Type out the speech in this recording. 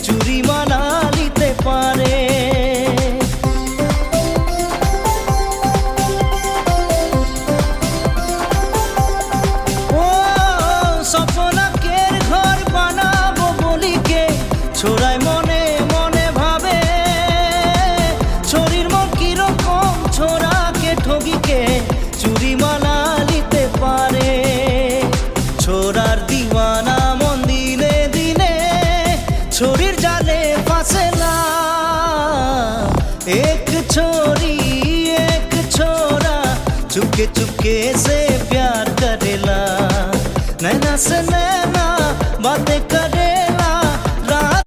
চুরি মানা নিতে পারে। ও স্বপ্নাকের ঘর বানাবো বলিকে ছোড়ায় মনে মনে ভাবে, ছড়ির মন কিরকম ছোড়াকে ঠগিকে চুরি মানা নিতে পারে। ছোড়ার দিওয়ানা মন দিনে দিনে छोरीर जाले फासला, एक छोरी एक छोरा चुपके चुपके से प्यार करेला, नैना से नैना बातें कर